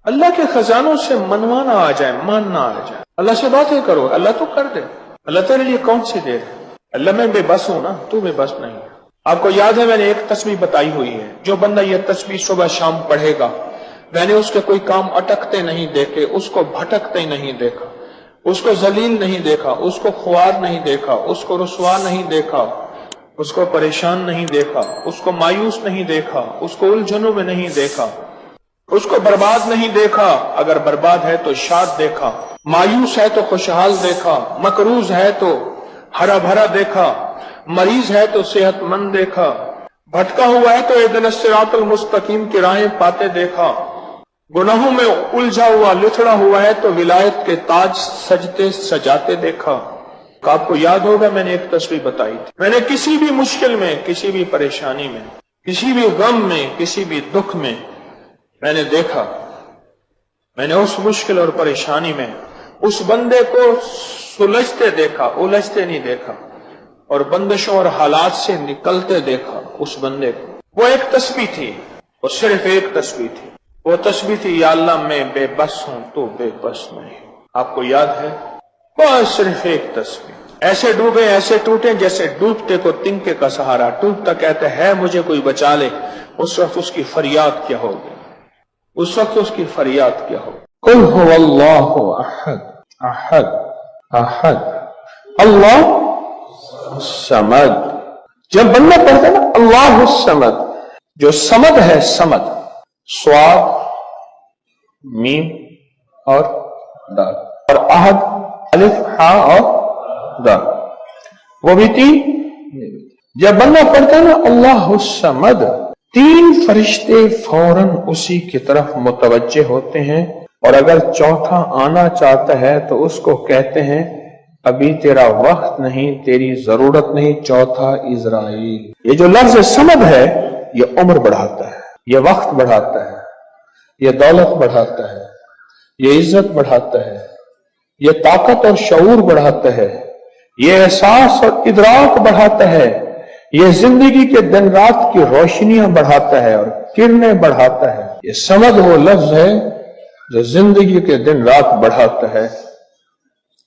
اللہ کے خزانوں سے منوانا آ جائے، ماننا آ جائے، اللہ سے باتیں کرو، اللہ تو کر دے۔ اللہ تیرے لیے کون سی دیر ہے؟ اللہ میں بے بس ہوں نا، تو بے بس نہیں ہے۔ آپ کو یاد ہے میں نے ایک تسبیح بتائی ہوئی ہے، جو بندہ یہ تسبیح صبح شام پڑھے گا، میں نے اس کے کوئی کام اٹکتے نہیں دیکھے، اس کو بھٹکتے نہیں دیکھا، اس کو ذلیل نہیں دیکھا، اس کو خوار نہیں دیکھا، اس کو رسوا نہیں دیکھا، اس کو پریشان نہیں دیکھا، اس کو مایوس نہیں دیکھا، اس کو الجھنوں میں نہیں دیکھا، اس کو برباد نہیں دیکھا، اگر برباد ہے تو شاد دیکھا، مایوس ہے تو خوشحال دیکھا، مقروض ہے تو ہرا بھرا دیکھا، مریض ہے تو صحت مند دیکھا، بھٹکا ہوا ہے تو اہدنا الصراط المستقیم کی راہیں پاتے دیکھا، گناہوں میں الجھا ہوا لتڑا ہوا ہے تو ولایت کے تاج سجتے سجاتے دیکھا۔ آپ کو یاد ہوگا میں نے ایک تسبیح بتائی تھی، میں نے کسی بھی مشکل میں، کسی بھی پریشانی میں، کسی بھی غم میں، کسی بھی دکھ میں میں نے دیکھا، میں نے اس مشکل اور پریشانی میں اس بندے کو سلجھتے دیکھا، الجھتے نہیں دیکھا، اور بندشوں اور حالات سے نکلتے دیکھا اس بندے کو۔ وہ ایک تسبیح تھی، وہ صرف ایک تسبیح تھی، وہ تسبیح تھی یا اللہ میں بے بس ہوں تو بے بس نہیں۔ آپ کو یاد ہے؟ بس صرف ایک تسبیح، ایسے ڈوبے ایسے ٹوٹے جیسے ڈوبتے کو تنکے کا سہارا، ٹوٹتا کہتے ہے مجھے کوئی بچا لے، اس وقت اس کی فریاد کیا ہوگی، اس وقت اس کی فریاد کیا ہوگی؟ قل هو اللہ احد احد احد اللہ الصمد۔ جب بندہ پڑھتا ہے نا اللہ الصمد، جو صمد ہے، صمد صاد میم اور دال، اور احد الف ہا اور دال، وہ بھی تین۔ جب بندہ پڑھتا ہے نا اللہ الصمد، تین فرشتے فوراً اسی کی طرف متوجہ ہوتے ہیں، اور اگر چوتھا آنا چاہتا ہے تو اس کو کہتے ہیں ابھی تیرا وقت نہیں، تیری ضرورت نہیں، چوتھا اسرائیل۔ یہ جو لفظ صمد ہے یہ عمر بڑھاتا ہے، یہ وقت بڑھاتا ہے، یہ دولت بڑھاتا ہے، یہ عزت بڑھاتا ہے، یہ طاقت اور شعور بڑھاتا ہے، یہ احساس اور ادراک بڑھاتا ہے، یہ زندگی کے دن رات کی روشنیاں بڑھاتا ہے اور کرنیں بڑھاتا ہے۔ یہ صمد وہ لفظ ہے جو زندگی کے دن رات بڑھاتا ہے،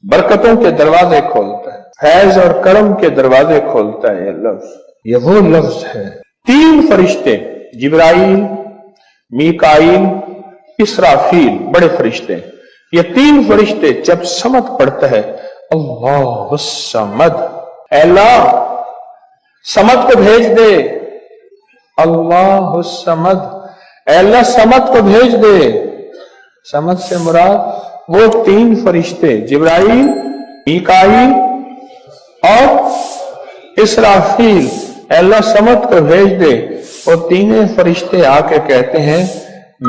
برکتوں کے دروازے کھولتا ہے، فیض اور کرم کے دروازے کھولتا ہے۔ یہ لفظ، یہ وہ لفظ ہے۔ تین فرشتے، جبرائیل، میکائیل، اسرافیل، بڑے فرشتے، یہ تین فرشتے جب صمد پڑھتا ہے اللہ الصمد، اے اللہ صمد کو بھیج دے، اللہ الصمد، اے اللہ صمد کو بھیج دے۔ صمد سے مراد وہ تین فرشتے جبرائیل، میکائیل اور اسرافیل، اے اللہ صمد کو بھیج دے۔ اور تینوں فرشتے آ کے کہتے ہیں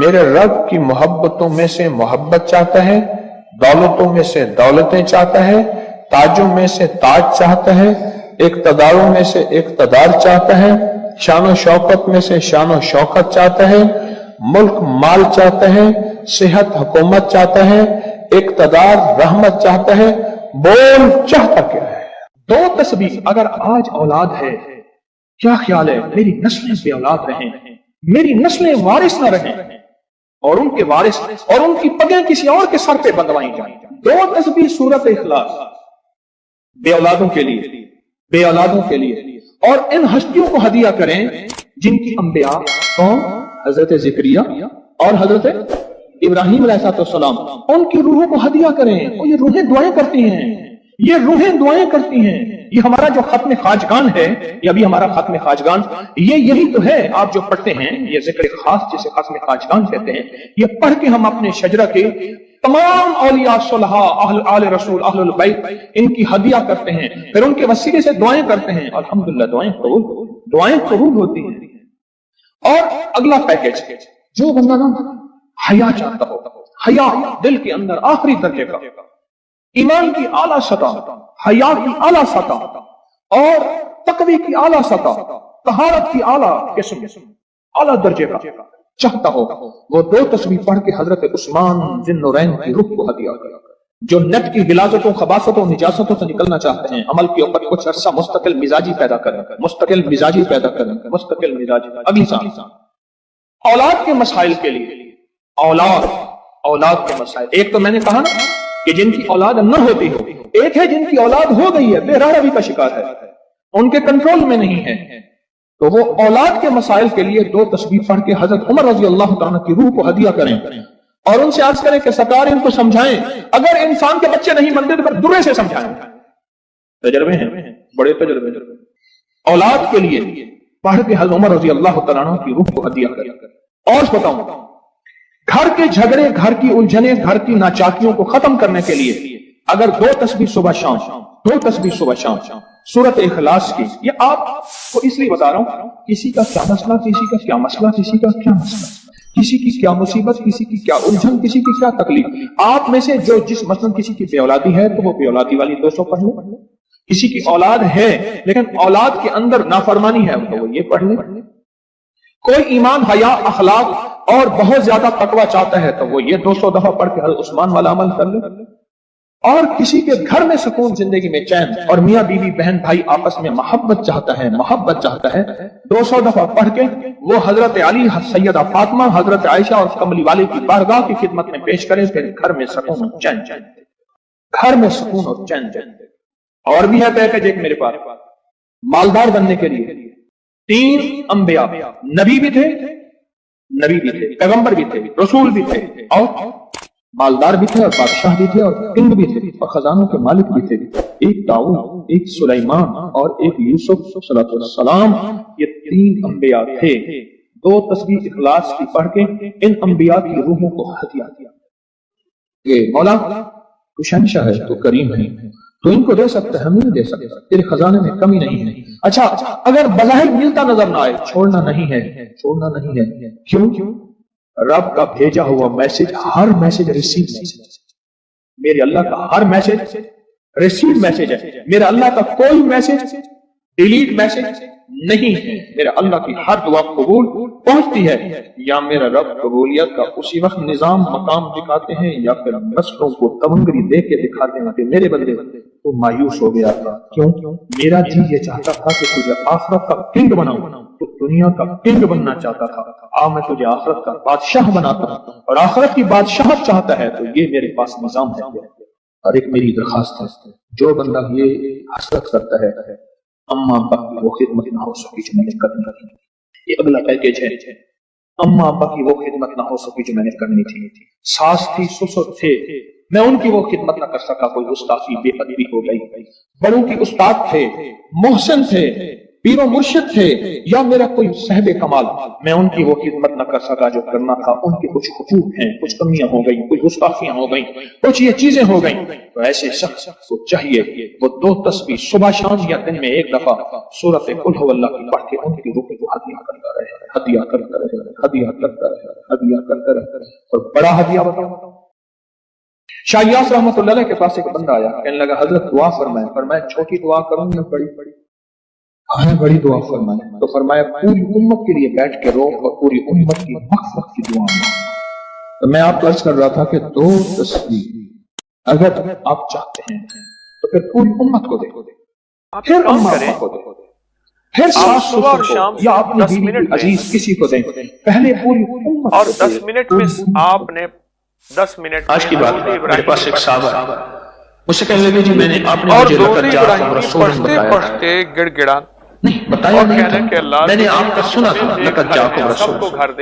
میرے رب کی محبتوں میں سے محبت چاہتا ہے، دولتوں میں سے دولتیں چاہتا ہے، تاجوں میں سے تاج چاہتا ہے، اقتداروں میں سے اقتدار چاہتا ہے، شان و شوکت میں سے شان و شوکت چاہتا ہے، ملک مال چاہتا ہے، صحت حکومت چاہتا ہے، اقتدار رحمت چاہتا ہے۔ بول چاہتا کیا ہے؟ دو تسبیح اگر آج اولاد ہے، کیا خیال ہے میری نسلیں بے اولاد رہیں، میری نسلیں وارث نہ رہیں، اور ان کے وارث اور ان کی پگیں کسی اور کے سر پہ بندوائی جائیں۔ دو تسبیح سورت اخلاص، بے اولادوں کے لیے، بے اولادوں کے لیے، اور ان ہستیوں کو ہدیہ کریں جن کی انبیاء کون؟ حضرت زکریا اور حضرت ابراہیم علیہ السلام، ان کی روحوں کو ہدیہ کریں۔ اور یہ روحیں دعائیں کرتی ہیں، یہ روحیں دعائیں کرتی ہیں۔ یہ ہمارا جو ختم خواجگان ہے، یہ ابھی ہمارا ختم خواجگان، یہ یہی تو ہے آپ جو پڑھتے ہیں، یہ ذکر خاص جسے ختم خواجگان کہتے ہیں۔ یہ پڑھ کے ہم اپنے شجرہ کے تمام اولیاء صلحاء، اہل آل رسول، اہل البیت، ان کی ہدیہ کرتے ہیں، پھر ان کے وسیلے سے دعائیں کرتے ہیں۔ الحمدللہ دعائیں قبول ہوتی ہیں۔ اور اگلا پیکج، جو بندہ نا حیا چاہتا ہو، حیا دل کے اندر آخری درجے کا، ایمان کی اعلیٰ سطح، حیا کی اعلیٰ سطح، اور تقوی کی اعلیٰ سطح، طہارت کی اعلیٰ قسم، اعلیٰ درجے کا چاہتا ہو، وہ دو تسبیح پڑھ کے حضرت عثمان ذی النورین کی روح کو ہدیہ کرے۔ جو نیٹ کی غلاظتوں، خباثتوں، نجاستوں سے نکلنا چاہتے ہیں، عمل کے اوپر کچھ عرصہ مستقل مزاجی پیدا کریں، مستقل مزاجی پیدا کریں، مستقل مزاجی۔ اگلی سال اولاد کے مسائل کے لیے، اولاد اولاد کے مسائل. ایک تو میں نے کہا نا کہ جن کی اولاد نہ ہوتی ہو، ایک ہے جن کی اولاد ہو گئی ہے، بے روی کا شکار ہے، ان کے کنٹرول میں نہیں ہے. تو وہ اولاد کے مسائل کے لیے 2 تسبیح پڑھ کے حضرت عمر رضی اللہ تعالیٰ کی روح کو ہدیہ کریں اور ان سے عرض کریں کہ سرکار ان کو سمجھائیں. اگر انسان کے بچے نہیں بنتے تو پھر درے سے سمجھائیں. تجربے ہیں، بڑے تجربے. اولاد کے لیے پڑھ کے حضرت عمر رضی اللہ تعالیٰ کی روح کو ہدیہ کریں. اور بتاؤں، گھر کے جھگڑے، گھر کی الجھنیں، گھر کی ناچاکیوں کو ختم کرنے کے لیے اگر 2 تسبیح صبح شام، 2 تسبیح صبح شام سورت اخلاص کی. یہ آپ کو اس لیے بتا رہا ہوں، کسی کا کیا مسئلہ، کسی کا کیا مسئلہ، کسی کا کیا مسئلہ، کسی کی کیا مصیبت، کسی کی کیا الجھن، کسی کی کیا تکلیف. آپ میں سے جو جس مثلا کسی کی بے اولادی ہے تو وہ بے اولادی والی 200 پڑھ لیں. کسی کی اولاد ہے لیکن اولاد کے اندر نافرمانی ہے تو وہ یہ پڑھ لیں. کوئی ایمان، حیا، اخلاق اور بہت زیادہ تقوی چاہتا ہے تو وہ یہ 200 دفعہ پڑھ کے حضرت عثمان والا عمل کر لے. اور کسی کے گھر میں سکون، زندگی میں چین، اور میاں بیوی بہن بھائی آپس میں محبت چاہتا ہے 200 دفعہ پڑھ کے وہ حضرت علی، سیدہ فاطمہ، حضرت عائشہ اور کملی والے کی بارگاہ کی خدمت میں پیش کرے. پھر گھر میں سکون اور چین، گھر میں سکون اور چین. اور بھی ہے پیکج ایک میرے پاس مالدار بننے کے لیے. 3 انبیاء، نبی بھی تھے، پیغمبر بھی تھے، رسول بھی تھے، اور مالدار بھی تھے، اور بادشاہ بھی تھے، اور کنگ بھی تھے، اور خزانوں کے مالک بھی تھے. ایک داؤد، ایک سلیمان اور ایک یوسف صلی اللہ علیہ وسلم. یہ 3 انبیاء تھے. 2 تسبیح اخلاص کی پڑھ کے ان انبیاء کی روحوں کو ہدیہ دیا. یہ مولا تو شہنشاہ ہے، تو کریم ہے، تو ان کو دے سکتا ہے، ہم نہیں دے سکتے، تیرے خزانے میں کمی نہیں ہے. اچھا اگر بظاہر ملتا نظر نہ آئے، چھوڑنا نہیں ہے. کیوں؟ رب کا بھیجا ہوا میسج، ہر میسج ریسیو میسج. میرے اللہ کا ہر میسج ریسیو میسج ہے. میرا اللہ کا کوئی میسج ڈیلیٹ میسج نہیں ہے. میرا اللہ کی ہر دعا قبول پہنچتی ہے. یا میرا رب قبولیت کا اسی وقت نظام مقام دکھاتے ہیں، یا پھر نسلوں کو تمنگری دے کے دکھاتے ہیں کہ میرے بندے تو مایوس ہو گیا تھا. کیوں؟ میرا جی یہ چاہتا تھا کہ تجھے آخرت کا کنگ بناؤں، تو دنیا کا کنگ بننا چاہتا تھا. میں تجھے آخرت کا بادشاہ بناتا ہوں، اور آخرت کی بادشاہت چاہتا ہے تو یہ میرے پاس نظام ہے. اور ایک میری درخواست ہے، جو بندہ یہ حسرت کرتا ہے اما ابا کی وہ خدمت نہ ہو سکی جو میں نے کرنی تھی. یہ اگلا پیکج ہے. اما ابا کی وہ خدمت نہ ہو سکی جو میں نے کرنی تھی. ساس تھی، سسر تھے، میں ان کی وہ خدمت نہ کر سکا. کوئی گستاخی، بے ادبی ہو گئی. بڑوں کی استاد تھے، محسن تھے، پیر و مرشد تھے، یا میرا کوئی صاحب کمال، میں ان کی وہ خدمت نہ کر سکا جو کرنا تھا. ان کے کچھ حقوق ہیں، کچھ کمیاں ہو گئی، کچھ گستاخیاں ہو گئیں، کچھ یہ چیزیں ہو گئیں. تو ایسے شخص کو چاہیے وہ 2 تسبیح صبح شام یا دن میں 1 دفعہ سورۃ قل ھو اللہ کی پڑھ کے ان کی روح کو ہدیہ کرتا رہے. اور بڑا ہدیہ بتاؤ، شاہ یاس رحمۃ اللہ علیہ کے پاس ایک بندہ آیا، کہنے لگا حضرت دعا فرمائیں. فرمایا چھوٹی دعا کروں یا بڑی؟ بڑی دعا فرمائیں. تو فرمایا پوری امت کے لیے بیٹھ کے رو اور پوری امت کی مغفرت کی دعا. تو میں آپ کو عرض کر رہا تھا کہ 2 تسبیح اگر آپ چاہتے ہیں تو پھر پوری امت کو دے، پھر امت کو دے، پھر ساس صبح اور شام یا اپنی بیوی عزیز کسی کو دیں. پہلے پوری امت اور 10 منٹ میں آپ نے 10 منٹ. آج کی بات میرے پاس ایک صحابہ مجھ سے کہنے لگے جی میں نے آپ نے مجھے لقد جاءکم رسول بتایا پڑھتے گڑ گڑان نہیں بتایا نہیں تھا، میں نے آپ کا سنا تھا لقد جاءکم رسول،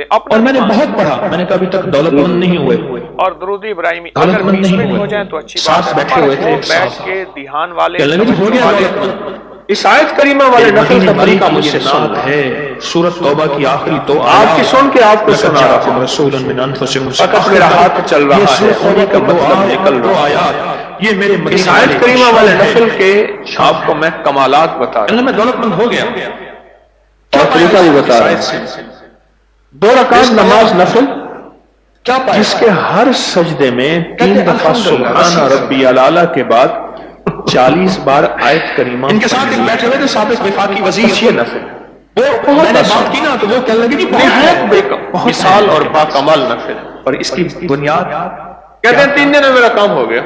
اور میں نے بہت پڑھا. میں نے کہا ابھی تک دولت مند نہیں ہوئے، اور درود ابراہیمی دولت اگر مند 20 نہیں منٹ ہو ہوئے. جائیں تو اچھی ساتھ بات بیٹھے ہوئے تھے، بیٹھ کے دھیان والے کہنے لگے ہو گیا دولت مند. اس آیت کریمہ والے نفل کا طریقہ مجھ سے سن ہے. سورۃ توبہ کی آخری 2 آپ کی سن کے آپ کو سنا رہا ہوں. رسول من انفسکم، فقط میرا ہاتھ چل رہا ہے، انہی کا مطلب نکل رہا ہے. یہ میرے اس آیت کریمہ والے نفل کے آپ کو میں کمالات بتا رہا ہوں. میں دولت مند ہو گیا اور طریقہ بھی بتا رہا ہوں. 2 رکعت نماز نفل جس کے ہر سجدے میں 3 دفعہ سبحان ربی الاعلیٰ کے بعد 40 بار آیت کریمہ. ان کے ساتھ ایک بیٹھے ہوئے تھے سابق وفاقی وزیر، یہ نفل میں نے بات کی نا تو وہ کہنے لگے نہایت مثال اور باکمال نفل. اور اس کی بنیاد کہتے ہیں 3 دن میں میرا کام ہو گیا.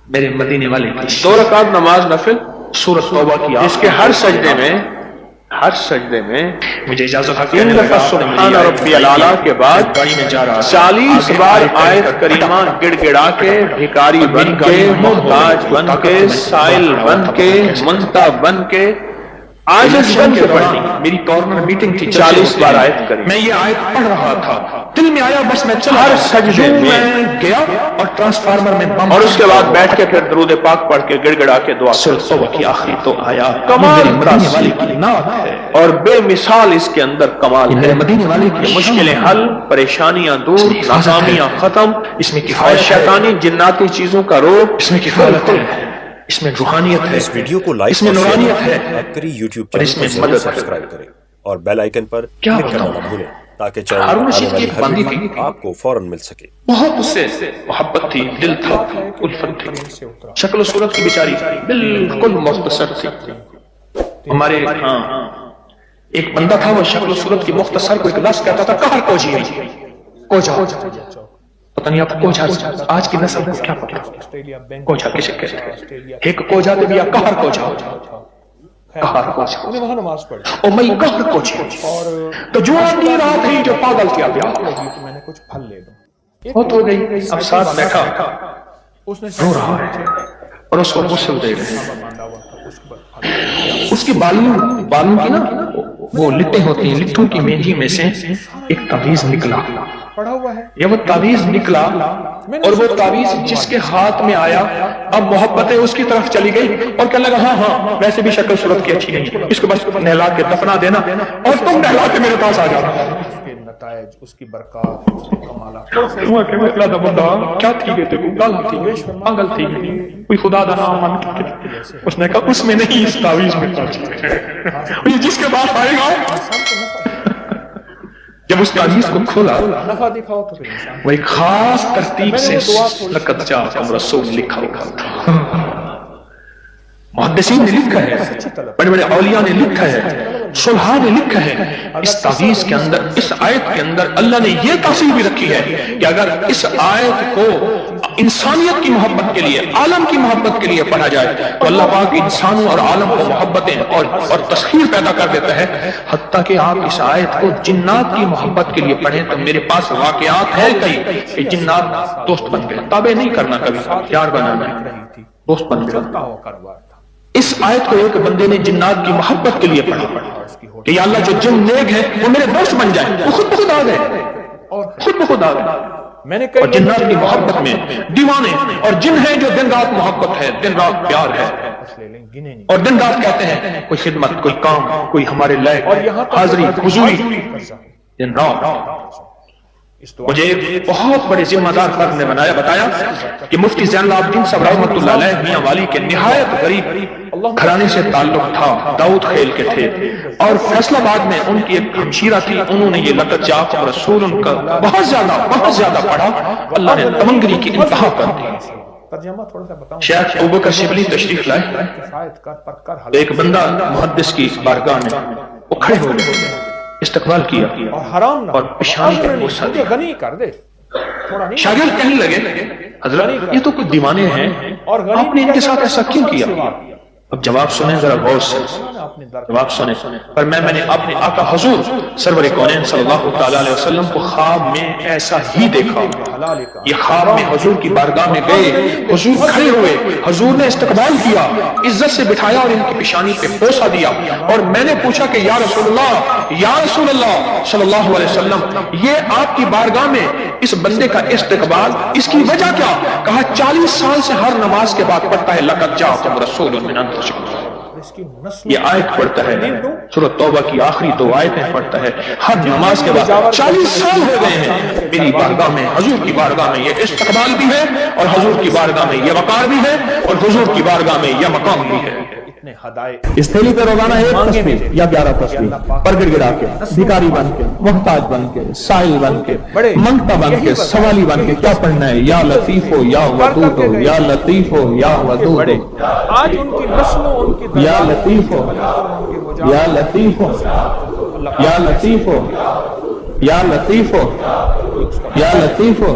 میرے مدینے والے کی 2 رکعت نماز نفل سورۃ توبہ کی جس کے ہر سجدے میں ہر سجدے میں مجھے اجازت ہے 3 دفعہ سبحان ربی الاعلیٰ کے بعد گاڑی میں جا رہا 40 بار آیت کریمہ گڑ گڑا کے، بھکاری بن کے، محتاج بن کے، سائل بن کے، منتا بن کے، عاجز بن کے پڑھنی. میری کارنر میٹنگ تھی 40 بار آیت کریمہ. میں یہ آیت پڑھ رہا تھا، دل میں آیا بس میں چلا ہر سجدے میں گیا اور ٹرانسفارمر میں بم، اور اس کے بعد بیٹھ کے پھر درود پاک پڑھ کے گڑ گڑا کے دعا. سورۃ توبہ کی آخری تو آیات کمال میرے مدینے والے کی نعت ہے، اور بے مثال اس کے اندر کمال یہ ہے. میرے مدینے والے کی مشکلیں حل، پریشانیاں دور، ناکامیاں ختم، اس میں اور کفایت ہے، شیطانی جناتی چیزوں کا روک. اس میں کفایت ہے، اس میں روحانیت ہے، اس ویڈیو کو لائک اس میں اور شیئر نورانیت کریں. ہے، آپ کری یوٹیوب اور اس چینل میں کو ضرور مدد ہے. سبسکرائب کریں اور بیل آئیکن پر کیا کلک کرنا بتاؤں؟ نہ بھولیں تاکہ چینل ہارون آنے رشید کی والی ایک ہر بندی ویڈیو تھی، آپ کو فوراً مل سکے. بہت اس سے محبت تھی، دل تھا، الفت تھی، شکل و صورت کی بیچاری بالکل مختصر تھی. ہمارے ہاں ایک بندہ تھا، وہ شکل و صورت کی مختصر کو ایک لفظ کہتا تھا قہر کوجی، کوجا. پتہ نہیں آپ کوجا آج کی نسل کو کیا پتا کوجا کسے کہتے ہیں. ایک کوجا تو بھی قہر کوجا، قہر کوجا، وہاں نماز پڑھی او میں قہر کوجا. تو جو آدمی رات ہی جو پاگل کیا گیا میں نے کچھ پھل لے دوں. بہت ہو گئی. اب ساتھ بیٹھا اس نے رو رہا ہے اور اس کو غسل دے رہے ہیں. باندھا ہوا تھا، اس کے بعد اس کے بالوں کی نا وہ لٹیں ہوتی ہیں، لٹوں کی مہندی میں سے ایک تعویذ نکلا. پڑھا ہوا ہے. یہ وہ تعویذ نکلا اور وہ تعویذ جس کے ہاتھ میں آیا اب محبتیں اس کی طرف چلی گئی اور کہنے لگا ہاں ہاں ویسے بھی شکل صورت کی اچھی نہیں، اس کو بس نہلا کے دفنا دینا اور تم نہلا کے میرے پاس آ جانا. اس کے نتائج، اس کی برکات، اس کے کمالات. کیا تھی گئے تھے، گالا تھی، پاگل تھی، کوئی خدا دا نام من کے. اس نے کہا اس میں نہیں، اس تعویذ میں یہ جس کے بعد آئے گا. جب اس تعویذ کو کھولا نفع دکھاؤ تو پھر انسان وہ ایک خاص ترتیب سے لقد جاءکم رسول لکھا ہوا تھا. محدثین نے لکھا ہے، بڑے بڑے اولیاء نے لکھا ہے، صلحاء نے لکھا ہے. اس تعویذ کے اندر، اس آیت کے اندر اللہ نے یہ تاثیر بھی رکھی ہے کہ اگر اس آیت کو انسانیت کی محبت کے لیے، عالم کی محبت کے لیے پڑھا جائے تو اللہ پاک انسانوں اور عالم کو محبتیں اور تسخیر پیدا کر دیتا ہے. حتیٰ کہ آپ اس آیت کو جنات کی محبت کے لیے پڑھیں تو میرے پاس واقعات ہے کئی کہ جنات دوست بن گئے. تابع نہیں کرنا، کبھی پیار بنانا ہے، رہی تھی، دوست بن گئے. چلتا ہوا کاروبار تھا. اس آیت کو ایک بندے نے جنات کی محبت کے لیے پڑھا کہ یا اللہ جو جن نیک ہے وہ میرے دوست بن جائیں. وہ خود بخود آ گئے، خود بخود آ گئے. میں نے اور جنات کی محبت میں دیوانے اور جن ہیں جو دن رات محبت ہے، دن رات پیار ہے، لے لیں، گنے نہیں. اور دن رات کہتے ہیں کوئی خدمت، کوئی کام، کوئی ہمارے لائق، اور یہاں تک حاضری حضوری، قرضہ. دن رات. اس دعا مجھے ایک بہت بڑے ذمہ دار فرد نے بتایا کہ مفتی زین العابدین صاحب رحمۃ اللہ علیہ میاں والی کے نہایت غریب گھرانے سے تعلق تھا، داؤد خیل کے تھے، اور فیصل آباد میں ان کی ایک ہمشیرہ تھی. انہوں نے یہ لقد جاءکم رسول ان کا بہت زیادہ پڑھا. اللہ نے تمنگری کی انتہا کر دی. ترجمہ تھوڑا سا بتاؤں. شیخ ابوبکر شبلی تشریف لائے. کفایت کر پر کر ایک بندہ محدث کی بارگاہ میں وہ کھڑے ہو گئے، استقبال کیا اور حرام نہ اور پیشانی پر بوسہ مجھے دیا. غنی کر دے تھوڑا نہیں. شاگرد کہنے لگے حضرت یہ تو کچھ دیوانے ہیں، آپ نے ان کے ساتھ ایسا کیوں کیا؟ اب جواب سنیں ذرا غور سے، جواب سنیں. پر میں نے اپنے آقا حضور سرور کونین صلی اللہ تعالی علیہ وسلم کو خواب میں ایسا ہی دیکھا. یہ خواب میں حضور کی بارگاہ میں گئے، حضور کھڑے ہوئے، حضور نے استقبال کیا، عزت سے بٹھایا اور ان کی پیشانی پہ بوسہ دیا. اور میں نے پوچھا کہ یا رسول اللہ صلی اللہ علیہ وسلم، یہ آپ کی بارگاہ میں اس بندے کا استقبال، اس کی وجہ کیا؟ کہا 40 سال سے ہر نماز کے بعد پڑھتا ہے لقد جاءکم رسول من انفسکم. یہ آیت پڑھتا ہے، سورۃ توبہ کی آخری 2 آیتیں پڑھتا ہے ہر نماز کے بعد. 40 سال ہو گئے ہیں میری بارگاہ میں، حضور کی بارگاہ میں یہ استقبال بھی ہے، اور حضور کی بارگاہ میں یہ وقار بھی ہے، اور حضور کی بارگاہ میں یہ مقام بھی ہے. اس تھیلی پہ روزانہ ایک تصویر یا 11 تصویر پر گڑ گڑا کے، بھکاری بن کے، محتاج بن کے، سائل بن کے، منگتا بن کے، سوالی بن کے کیا پڑھنا ہے؟ یا لطیف ہو یا ودود ہو، یا لطیف ہو یا ودود ہو، آج ان کی نسلوں، ان کی یا لطیف ہو یا لطیف ہو یا لطیف ہو یا لطیف ہو یا لطیف ہو.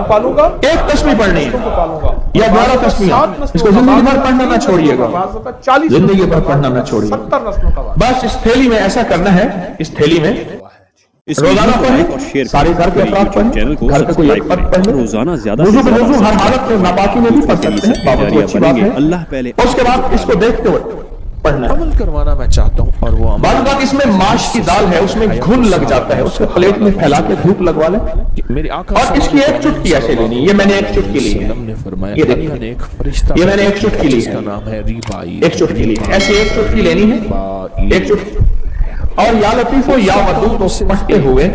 پالوں گا ایک تسبیح پڑھنی ہے پالوں گا یا 12 تسبیحات, اس کو زندگی بھر پڑھنا نہ چھوڑیے گا, 40 زندگی بھر پڑھنا نہ چھوڑیے. 70 نسلوں کا وعدہ. بس اس تھیلی میں ایسا کرنا ہے, اس تھیلی میں اس روزانہ ویڈیو کو لائک اور پڑھیں, شیئر سارے گھر کے افراد پڑھیں, چینل کو گھر کا کوئی ایک سبسکرائب فرد کریں. پڑھ لے. روزانہ زیادہ وضو سے پہ زیادہ وضو ہر حالت میں ناپاکی میں بھی پڑھ سکتے ہیں, بابت کو اچھی بات ہے. اللہ پہلے اس کے بعد اس کو دیکھتے ہوئے پڑھنا ہے. عمل کروانا میں چاہتا ہوں اور وہ بعض بات اس میں ماش کی دال ہے, اس میں گھن لگ جاتا ہے, اس کو پلیٹ میں پھیلا کے دھوپ لگوا لیں. میری آقا اور اس کی ایک چٹکی ایسے لینی, یہ میں نے ایک چٹکی لی ہے, نے فرمایا یہ دیکھیں, اللہ نے ایک فرشتہ یہ میں نے ایک چٹکی لی جس کا ہے, نام ہے ریبائی, ایک چٹکی لی ہے, ایسے ایک چٹکی لینی ہے, ایک چٹکی. اور یا لطیف و یا ودود کو پڑھتے ہوئے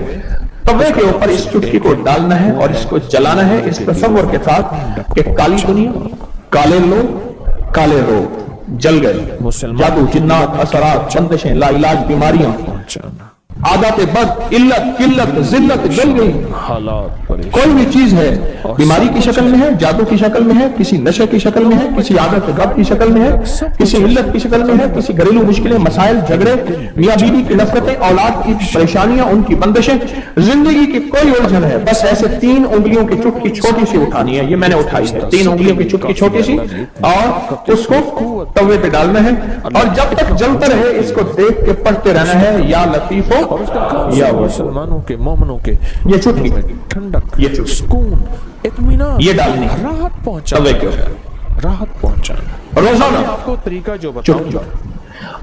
توے کے اوپر اس چٹکی کو ڈالنا ہے اور اس کو جلانا ہے, اس تصور کے ساتھ کہ کالی دنیا, کالے لوگ, کالے روگ جل گئے, جادو, جنات, اثرات, بندشیں, لا علاج بیماریاں, عادات بد, علت, قلت, ذلت جل گئی. حالات کوئی بھی چیز ہے بیماری کی شکل میں ہے, جادو کی شکل میں ہے, کسی نشے کی شکل میں ہے, کسی عادت بد کی شکل میں ہے, کسی علت کی شکل میں ہے, کسی گھریلو مشکلیں, مسائل, جھگڑے, میاں بیوی کی نفرتیں, اولاد کی پریشانیاں, ان کی بندشیں, زندگی کی کوئی الجھن ہے, بس ایسے 3 انگلیوں کی چٹکی چھوٹی سی اٹھانی ہے, یہ میں نے اٹھائی ہے, 3 انگلیوں کی چٹکی چھوٹی سی, اور اس کو توے پہ ڈالنا ہے, اور جب تک جلتا رہے اس کو دیکھ کے پڑھتے رہنا ہے, یا لطیف ہو یا مسلمانوں کے, مومنوں کے یہ چٹکی, ٹھنڈک, یہ چٹکی, سکون, اطمینان, یہ ڈالنی ہے راحت توے کے اوپر راحت پہنچانا. روزانہ آپ کو طریقہ جو بتاؤں چٹکی.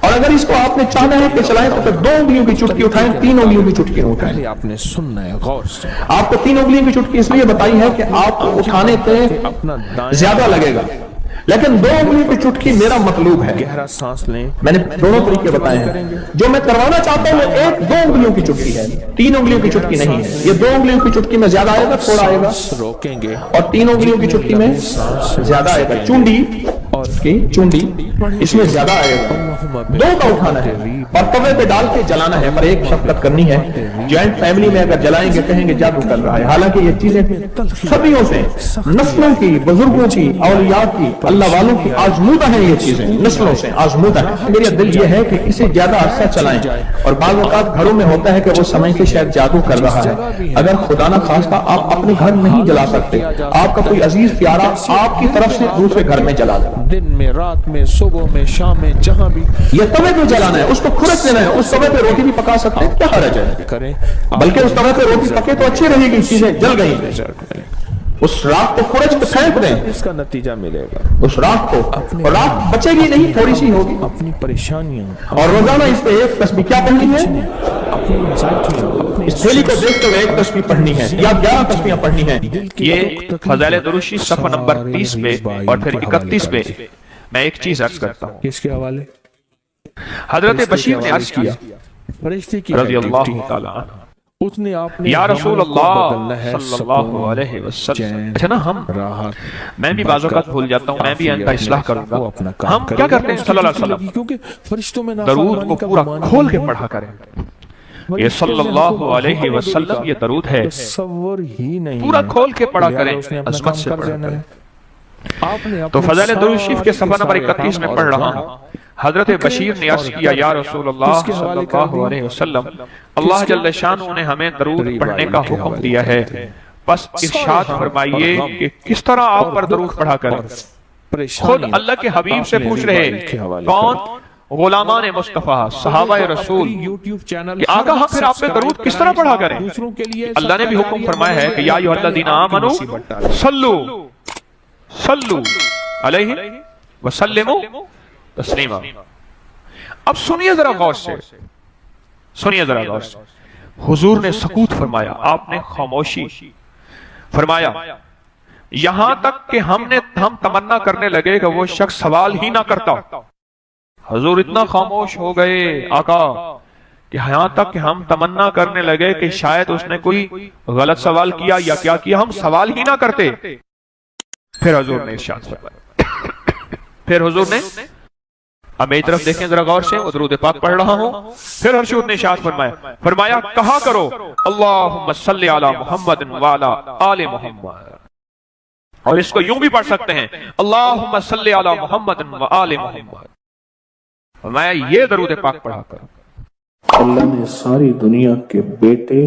اور اگر اس کو آپ نے چاہنا ہے کہ چلائیں تو پھر 2 انگلیوں کی چٹکی اٹھائیں, 3 انگلیوں کی چٹکی نہ اٹھائیں. پہلے آپ نے سننا ہے غور سے. آپ کو 3 انگلیوں کی چٹکی اس لیے بتائی ہے کہ آپ کو اٹھانے پہ اپنا دائیں زیادہ لگے گا, لیکن 2 انگلیوں کی چٹکی میرا مطلوب ہے. گہرا سانس لیں. میں نے دونوں طریقے بتائے ہیں. جو میں کروانا چاہتا ہوں وہ 2 انگلیوں کی چٹکی ہے, 3 انگلیوں کی چٹکی نہیں ہے. یہ 2 انگلیوں کی چٹکی میں زیادہ آئے گا, تھوڑا آئے گا, روکیں گے اور 3 انگلیوں کی چٹکی میں زیادہ آئے گا. چونڈی کی چونڈی اس میں زیادہ آئے گا. 2 کا اٹھانا ہے اور توے پہ ڈال کے جلانا ہے, پر ایک شفقت کرنی ہے. جوائنٹ فیملی میں اگر جلائیں گے کہیں گے جادو کر رہا ہے, حالانکہ یہ چیزیں صدیوں سے نسلوں کی, بزرگوں کی, اولیاء کی, اللہ والوں کی آزمودہ ہیں. یہ چیزیں نسلوں سے آزمودہ ہیں. میرا دل یہ ہے کہ اسے زیادہ عرصہ چلائیں, اور بعض اوقات گھروں میں ہوتا ہے کہ وہ سمجھ کے شاید جادو کر رہا ہے. اگر خدا نہ خواستہ آپ اپنے گھر نہیں جلا سکتے, آپ کا کوئی عزیز پیارا آپ کی طرف سے دوسرے گھر میں جلا دے, دن میں, رات میں, صبح میں, شام میں, جہاں بھی یہ توے پہ جلانا ہے, اس کو کھرچ دینا ہے. اس توے پہ روٹی بھی پکا سکتے ہیں, کیا حرج ہے, کریں. بلکہ اس توے پہ روٹی پکے تو اچھی رہے گی, چیزیں جل گئی, اس راک کو کھرچ پہ پھینک دیں, اس کا نتیجہ ملے گا. اس راک کو, اور راک بچے گی نہیں, تھوڑی سی ہوگی. اپنی پریشانیاں, اور روزانہ اس پہ ایک تسبیح کیا پڑھنی ہے, اپنی انزائٹیاں, اپنی اس تھیلی کو دیکھتے ہوئے ایک تسبیح پڑھنی ہے یا 11 تسبیحیں پڑھنی ہیں. یہ فضائل درود صفحہ نمبر 30 پہ اور پھر 31 پہ میں ایک چیز عرض کرتا ہوں. کس کے حوالے؟ حضرت بشیر نے عرض کیا فرشتے کی رضی اللہ تعالیٰ عنہ, اس نے آپ نے یا رسول اللہ ہے صلی اللہ علیہ وسلم. اچھا نا, ہم میں بھی بعض اوقات بھول جاتا ہوں, میں بھی ان کا اصلاح کروں گا. ہم کیا کرتے ہیں صلی اللہ علیہ وسلم, کیونکہ فرشتوں میں درود کو پورا کھول کے پڑھا کریں. یہ صلی اللہ علیہ وسلم یہ درود ہے, تصور ہی نہیں, پورا کھول کے پڑھا کریں, عظمت سے پڑھا کریں. تو فضائل درود شریف کے صفحہ نمبر 31 میں پڑھ رہا ہوں. حضرت بشیر نے عرض کیا یا رسول اللہ صلی اللہ علیہ وسلم, اللہ جل شانہ نے ہمیں درود پڑھنے کا حکم دیا ہے, بس ارشاد فرمائیے کہ کس طرح آپ پر درود پڑھا کریں. خود اللہ کے حبیب سے پوچھ رہے, کون؟ غلامان مصطفیٰ, صحابہ رسول, یوٹیوب چینل کہ آقا ہم پھر آپ پہ درود کس طرح پڑھا کریں. دوسروں کے لیے اللہ نے بھی حکم فرمایا ہے کہ یا ایھا الذین آمنوا صلو علیہ وسلموا تسلیما. اب سنیے ذرا غور سے, سنیے ذرا غور سے. حضور نے سکوت فرمایا, آپ نے خاموشی فرمایا, یہاں تک کہ ہم تمنا کرنے لگے کہ وہ شخص سوال ہی نہ کرتا. حضور اتنا خاموش ہو گئے آقا کہ یہاں تک کہ ہم تمنا کرنے لگے کہ شاید اس نے کوئی غلط سوال کیا یا کیا کیا, ہم سوال ہی نہ کرتے. پھر حضور نے ارشاد فرمایا, پھر حضور نے, اب میری طرف دیکھیں ذرا غور سے, وہ درود پاک پڑھ رہا ہوں. پھر حضور نے ارشاد فرمایا کہا کرو اللہم صلی علی محمد وعلی آل محمد, اور اس کو یوں بھی پڑھ سکتے ہیں اللہم صلی علی محمد وآل محمد. فرمایا یہ درود پاک پڑھا کرو. اللہ نے ساری دنیا کے بیٹے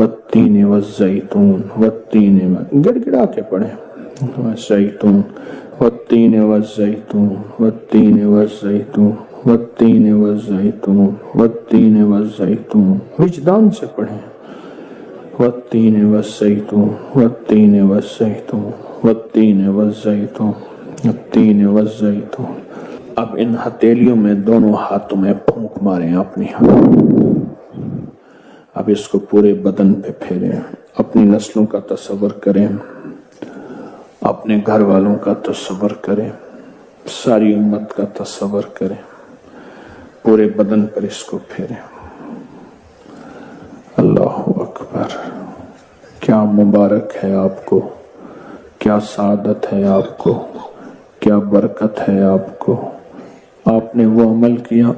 والتین والزیتون والتین گڑ گڑا کے پڑھیں والزیتون والتین والزیتون والتین والزیتون والتین والزیتون والتین والزیتون وجدان سے پڑھیں والتین والزیتون والتین والزیتون والتین والزیتون والتین والزیتون. اب ان ہتھیلیوں میں دونوں ہاتھوں میں پھونک ماریں اپنی اب اس کو پورے بدن پہ پھیریں. اپنی نسلوں کا تصور کریں، اپنے گھر والوں کا تصور کریں، ساری امت کا تصور کریں، پورے بدن پر اس کو پھیریں. اللہ اکبر. کیا مبارک ہے آپ کو، کیا سعادت ہے آپ کو، کیا برکت ہے آپ کو. آپ نے وہ عمل کیا.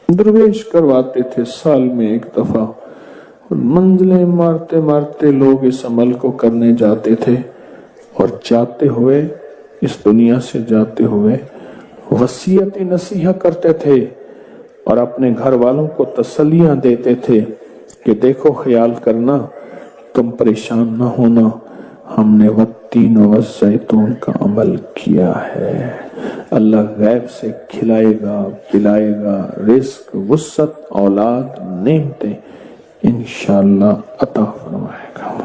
درویش کرواتے تھے سال میں ایک دفعہ، اور منزلیں مارتے مارتے لوگ اس عمل کو کرنے جاتے تھے، اور جاتے ہوئے اس دنیا سے جاتے ہوئے وصیت نصیحہ کرتے تھے اور اپنے گھر والوں کو تسلیاں دیتے تھے کہ دیکھو خیال کرنا، تم پریشان نہ ہونا، ہم نے والتین والزیتون کا عمل کیا ہے. اللہ غیب سے کھلائے گا، پلائے گا، رزق، وسعت، اولاد، نعمتیں انشاءاللہ عطا فرمائے گا.